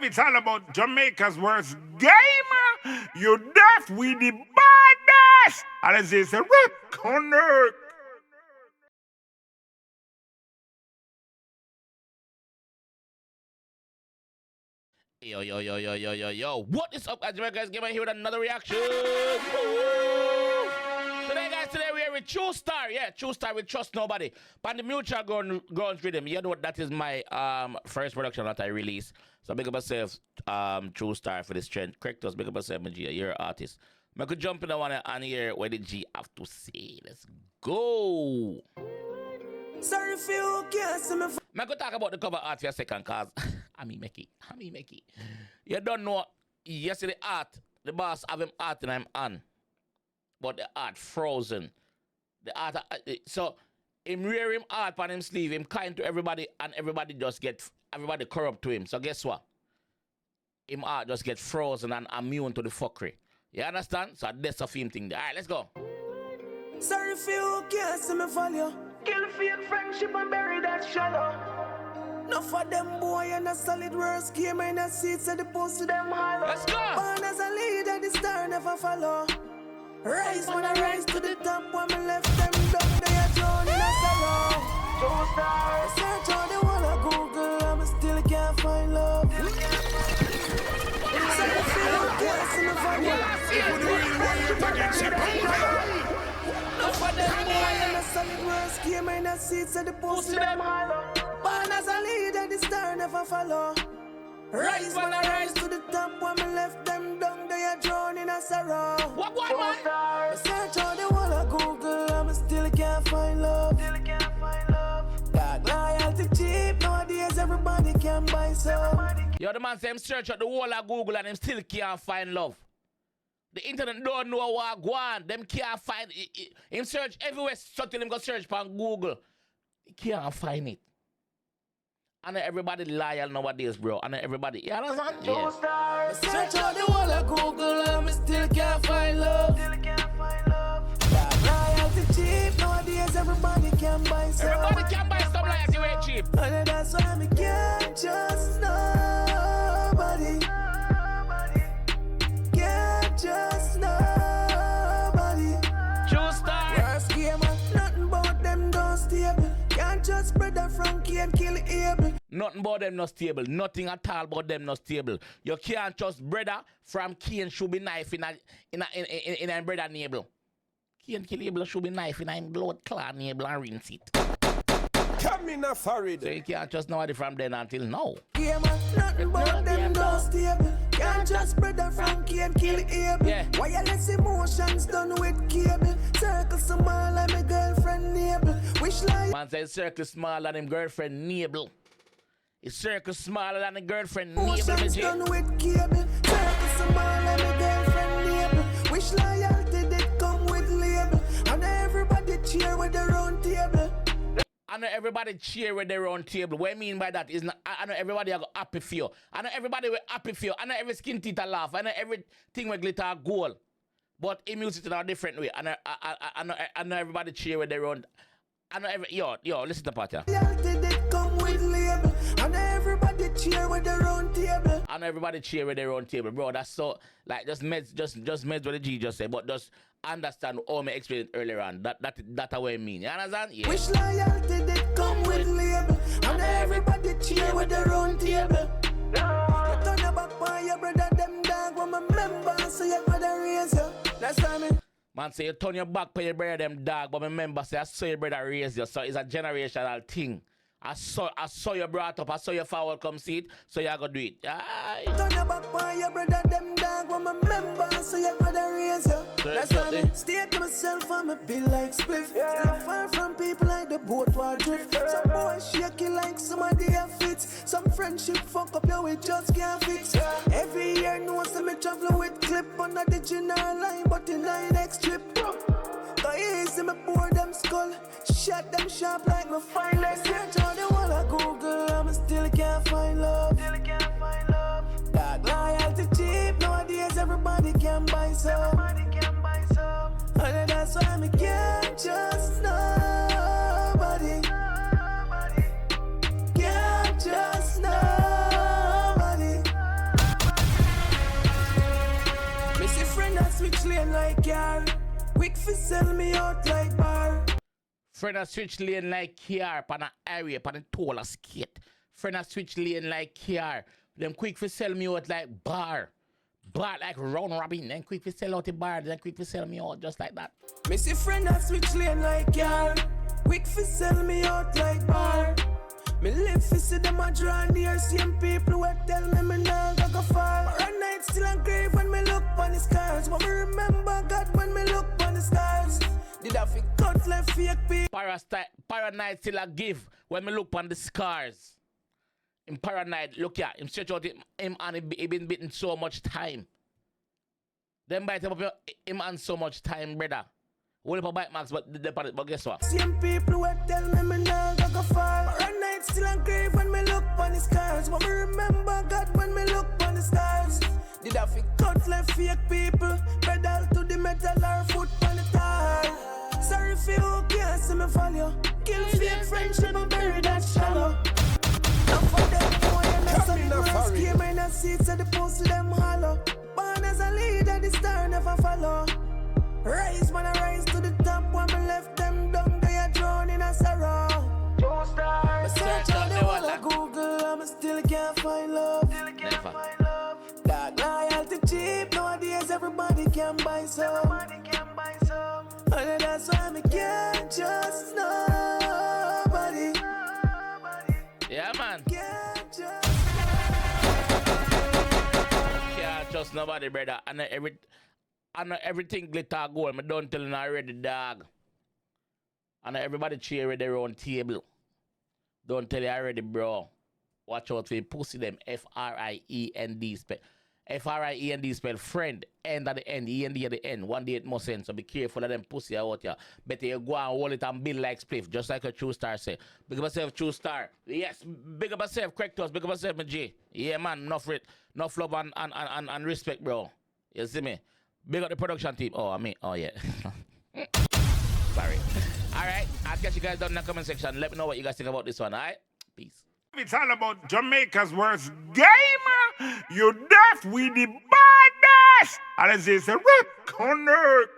it's all about Jamaica's worst game. You deaf, we the baddest. And as they say, connect. Yo. What is up, guys? JAMAICA'S Gamer here with another reaction. Today we are with Trustar. Yeah, Trustar with Trust Nobody. But the MutualGroundsRiddim. You know what? That is my first production that I release. So big up myself, Trustar for this trend. Correct us, big up myself, G. You're an artist. I could jump in the one and hear what the G have to say. Let's go. Sorry if you can't see me. I could talk about the cover art for a second, cause I mean make it. You don't know. Yesterday art, the boss have him art and I'm on, but the art frozen. The art, so him wear him art on him sleeve. Him kind to everybody, and everybody corrupt to him. So guess what? Him art just get frozen and immune to the fuckery. You understand? So that's a film thing there. All right, let's go. Sorry if you can't see me follow. Kill fake friendship and bury that shallow. No for them boy and a solid words game in the seats of the post to them hollow. Let's go. Born as a leader, the star never follow. Rise when I rise to the top, when me left them down, they are drawn in a salon. Trustar. Search all the whole of Google, I still can't find love. Sorry if you can't see me follow. No for them boy and a solid words game in the seats of the post to them hollow. Born as a leader, the star never follow. Rise when I rise to the top, when me left them down, they are drawn in a sorrow. What man? Search all the whole of Google, I still can't find love. Dog loyalty cheap, nowadays everybody can buy some. Yo, the man say him search out the whole of Google and him still can't find love. The internet don't know what go on. Them can't find it. Him search everywhere, so till him go search on Google. He can't find it. I know everybody loyal nowadays, bro. I know everybody. You understand? Yeah. Search out the whole of Google and still can't find love. Dog loyalty cheap, nowadays everybody can buy some. Everybody can buy some loyalty way cheap. And that's why me can't trust nobody. Can't trust nobody. Trustar. Worst game, nothing about them don't stable. Can't trust brother Frankie and kill Abel. Nothing about them not stable. Nothing at all about them not stable. You can't trust brother from Kane should be knife in a brother neighbor. Kane kill Abel should be knife in a blood clot neighbor and rinse it. Come in a Farid. So you can't trust nobody from then until now. Yeah, man, nothing about them don't stable. Can't trust brother Frankie and kill Abel. Yeah. Wireless emotions done with cable. Circle small like my girlfriend neighbor. Wish like Man says circle smaller than him girlfriend neighbor. His circle smaller than the girlfriend neighbor. emotions done with cable. Circle small like my girlfriend neighbor. Wish loyalty did come with label. And everybody cheer with their own table. I know everybody cheer with their own table. What I mean by that is not, I know everybody are happy for you. I know everybody will happy for you. I know every skin teeth a laugh. I know everything with glitter gold. But in music in a different way. I know everybody cheer with their own. I know yo, listen to part here. Loyalty did come with label. And everybody cheer with their own table. I know everybody cheer with their own table, bro. That's so like just meds what the G just said, but just understand all my experience earlier on. That's what I mean. You understand? Yeah. Wish loyalty did come with label. And everybody cheer with their own table. You turn your back on your brother, them dog. When my member, so your brother raise you. That's what I mean. Man say you turn your back for your brother them dog, but remember say I saw your brother raise you, so it's a generational thing. I saw you brought up, I saw your forward come see it, so you gotta do it. Aye. Turn your back on your brother, them dog. When my member, so your brother raise you. That's what I mean. Stay to myself, I'm a bit like spliff. Stay far from people like the boat war drift. Some boys shaky like somebody have fits. Some friendship fuck up, yo, we just can't fix. Every year, no one see me travel with clip on the general line, but in line next trip. Easy me pour them skull, shot them sharp like my finest. Search all the whole of Google, I still can't find love. Dog loyalty cheap, nowadays everybody can buy some. And that's why me can't trust nobody. Can't trust nobody. fi sell me out like bar. Friend a switch lane like car, pan a area, pan a toll a skate. Friend a switch lane like car. Them quick fi sell me out like bar. Bar like round robin. Then quick fi sell out the bar. Then quick fi sell me out just like that. Me see friend a switch lane like car. Quick fi sell me out like bar. Me live fi see them a draw near. Same people who tell me nah go far. Run night still and grave when me look on the scars. But me remember God when me look on the stars. Did I fi cut left fake people? Paranoid still a give when me look on the scars. In Paranoid, look here, him stretch out him and he been beaten so much time. Them bite him up him and so much time, brother. Hold up a bite marks, but guess what? Same people who tell me nah go far. Run night still and grave when me look on the scars. But me remember God when me look on the stars. Did I fi cut left fake people? Pedal to the metal or foot on the tar. Sorry if you can't see me follow. Kill fake friendship and bury that shallow. Now for them boy and that's something else. Came in the seats of the post to them hollow. Born as a leader, the star never follow. Rise when I rise to the top. When me left them down, they are drawn in a sorrow. Trustar. I search all the whole of Google, I still can't find love. That loyalty cheap, nowadays everybody can buy some. And that's why me can't trust nobody. Yeah, man. Can't trust nobody, brother. I know everything glitter gold. I don't tell you already, dog. I know everybody cheer with their own table. Don't tell you already, bro. Watch out for your pussy them. F-R-I-E-N-D spell. F-R-I-E-N-D spell friend. End at the end. E-N-D at the end. One day it must end. So be careful of them pussy out here. Better you go and hold it and build like spliff. Just like a Trustar say. Big up yourself, Trustar. Yes. Big up yourself, correct us. Big up yourself, my G. Yeah, man. Enough love and respect, bro. You see me? Big up the production team. Oh, I mean, oh yeah. Sorry. Alright. I'll catch you guys down in the comment section. Let me know what you guys think about this one, alright? Peace. It's all about Jamaica's worst game. You deaf with the baddest. And it's a rip connect.